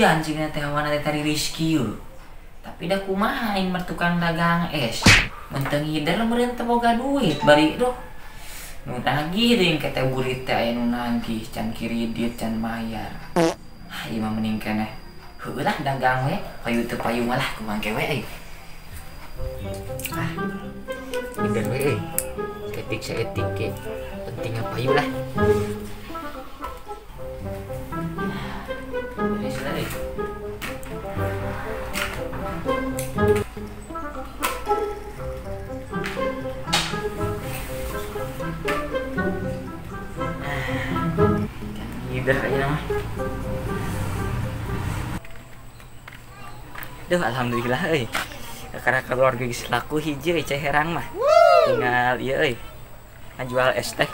hujan sih teh awan tadi Rizky yuk. Tapi dah kumahain mertukang dagang es. Menteng hider meureun teu boga duit bari doh. Nu nagih deui kata burit teh aya nu nagih can kiridit can mayar. Ieu mah mending keneh heueuh lah dagang we, payu teu payu malah kumangke we euy. Hider we euy. Ketik saetik ke penting payu lah. Ini sudah deh. Hider aja nama. Duh, alhamdulillah euy. Karena keluarga geus laku hiji euy ceh herang mah. Tinggal ieu euy. Ngajual es teh.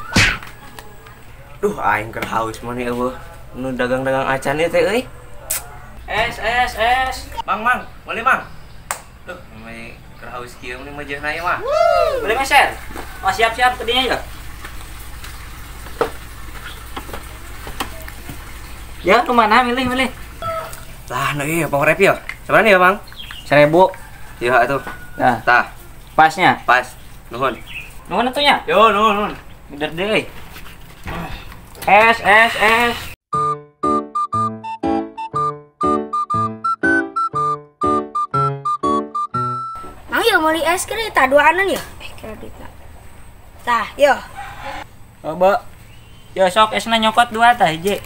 Duh, aing keur haus mah nih eueuh. Nu dagang-dagang acan ieu teh euy. Es. Mang, boleh mang? Duh, namanya keur haus kieu mah meujeunna ieu mah. Boleh meser? Oh, siap-siap tadinya ya. Ya, kemana? Milih. Lah, nah iya, power rap ya. Seberapa nih ya, Bang? 1000. Iya, atuh. Nah, Tah, pasnya. pas. Nuhun. Nuhun atunya. Yo, nuhun. Hider deui. Es. Mang yo meuli es kira tah duaanan ya? Kira duitna. Tah, yo. Coba. Yo sok esna nyokot 2 tah hiji.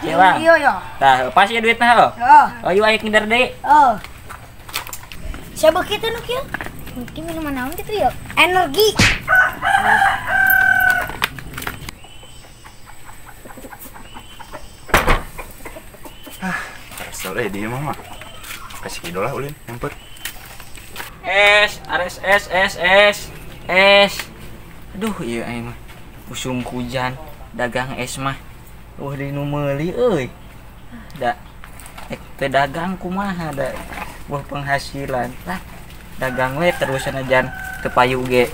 Cewang. Iya yo. Tah, pas ya duitna lo. Yo. Oh, yuk aya hider deui. Oh. Siapa kitu nu kieu? Mungkin minuman naon kitu ya? Energi. Kesel dia mah. Kasih idola ulin nyempet. Es. Aduh, iya aing mah. Usum hujan, dagang es mah. Wah, di nu meuli euy. Da teu dagang kumaha da buah penghasilan. Lah, dagang we terus anajan teu payu ge.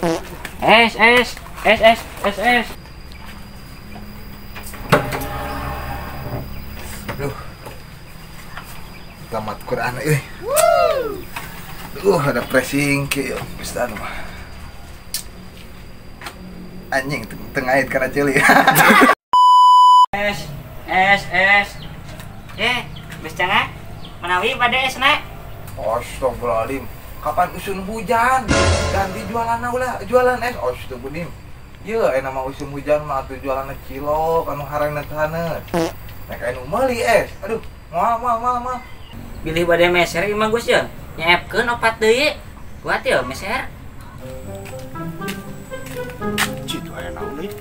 Es. Aduh. Tamat Quran euy. Ada pressing ke pistan mah. Anjing tengah ait kana ceuli. Es. Geus cangah? Menawi pada esna? Astagfirullahaladzim. Kapan usun hujan? Ganti jualan ulah, jualan es. Astagfirullahaladzim. Ieu aya nama usun hujan mah atuh jualan cilok anu harana teu haneut. Nek anu meuli es. Aduh, moal. Bilih bade meser ieu mah Gus ya. Nyaepkeun opat deui. Kuat ya meser. Citu aya naon deui?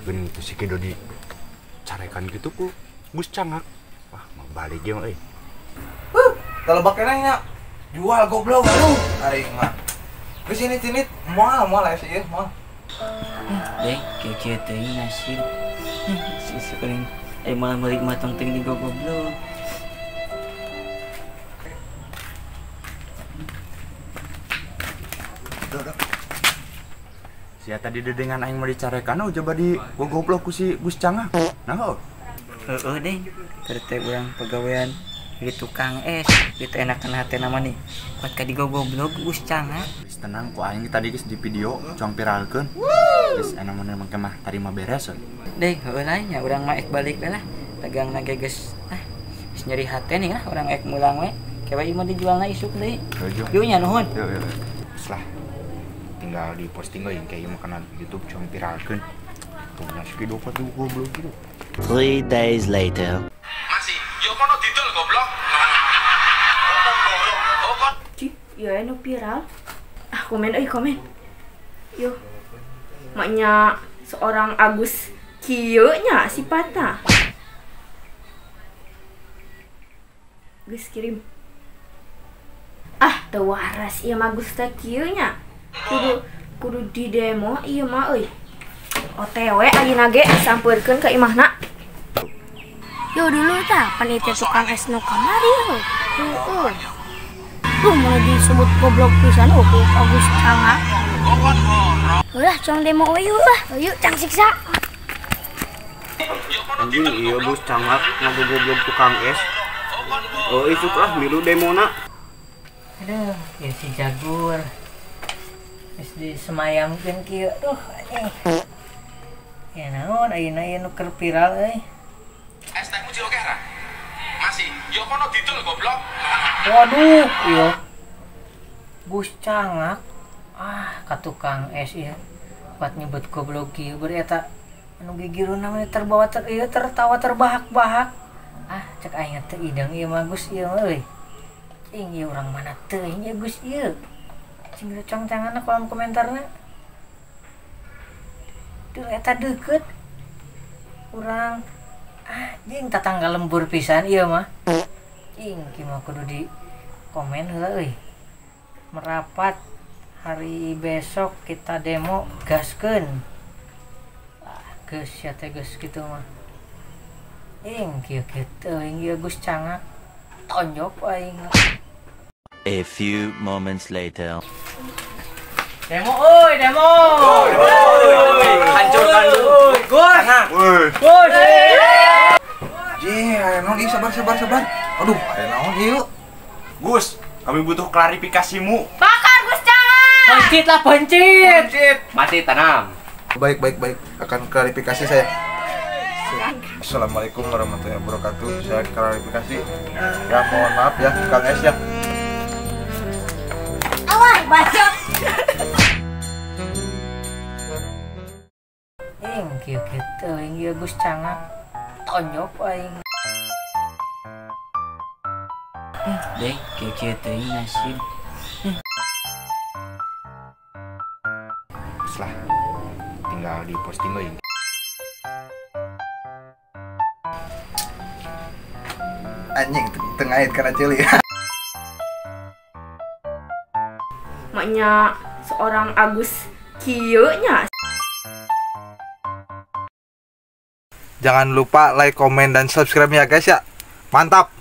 Geuning itu si Kido di carekan gitu ku Gus Cangak. Wah, mau balik ge mah euy. Kalau bakena nya jual goblok aduh aing mah. Geus ini moal es ieu moal. Deh, kece teuing nasib. Si seuring malah meuli mah tong teuing goblok. Sia tadi dedengan aing mah dicarekan coba di goblok ku si Gus Cangak. Naon? Heeh deh, keur teh urang pagawean di tukang es, itu enakan hate nama nih. Kuat ka digoblok Gus Cangak. Geus tenang ku aing tadi geus di video cong viralkeun. Geus anu mah mah tarima beres. Deh, heueuh lah nya urang mah ek balik we lah. Dagang na geus geus nyeri hate nih lah urang ek mulang we. Kewe ieu mah dijualna isuk deui. Yeuh nya nuhun. Yo. Setelah tinggal di posting euy kayak ieu mah kana YouTube cong viralkeun. Punya sekido patu goblok gitu. 3 days later. Masih, yo kono didol goblok. Cip, ya anu viral. Komen. Yo. Maknya seorang Agus kieu nya sifatna. Gus kirim. Teu waras ieu mah Gus teh kieu nya. Kudu di demo ieu mah euy. OTW ayeuna ge sampeurkeun ka imahna. Yo dulu tah panitia tukang es nu kamari heuh. Heeh. Tuh mulai disebut goblok pisan ku Agus Cangak. Ulah cong demo we yuk lah. Yuk cang siksa. Anjing iya bos cangak ngagogoblok tukang es. Oh isuk lah milu demona. Aduh, ya si Jagur. Geus disemayamkeun kieu. Duh, anjing. Ya naon ayeuna ieu nu keur viral euy. Es tehmu jero kera. Masih, yo kono didol goblok. Waduh, iya. Gus Cangak. Ka tukang es ieu. Buat nyebut goblok kieu beureum eta anu gigireun namanya tertawa terbahak-bahak. Cek aing teh ideng ieu mah Gus ieu mah euy. Cing ieu urang mana teuing ieu Gus ieu. Cing cang-canganna kolom komentarna. Duh eta deukeut. Urang jeung tatangga lembur pisan ieu mah. Cing kieu mah kudu di komen heula euy. Merapat hari besok kita demo gaskeun. Geus ya teh geus kitu mah. Kieu kitu ieu Gus Cangak. Tonjok aing. A few moments later. Demo euy, demo. Hancurkan dulu. Gus. Cangak. Gus. Jih, naon ieu sabar. Aduh, aya naon ieu? Gus, kami butuh klarifikasimu. Bakar Gus Cangak. Pencit lah, pencit. Mati tanam. Baik. Akan klarifikasi saya. Assalamualaikum warahmatullahi wabarakatuh. Saya klarifikasi. Ya mohon maaf ya, Kang Es ya. Awas bacot. Kieu kitu ieu Gus Cangak. Tonjok aing. Deh, kieu teuing nasib. Setelah tinggal di posting euy. Anjing tengahit karena celi. Maknya seorang Agus kieu nya. Jangan lupa like, komen, dan subscribe ya guys ya. Mantap.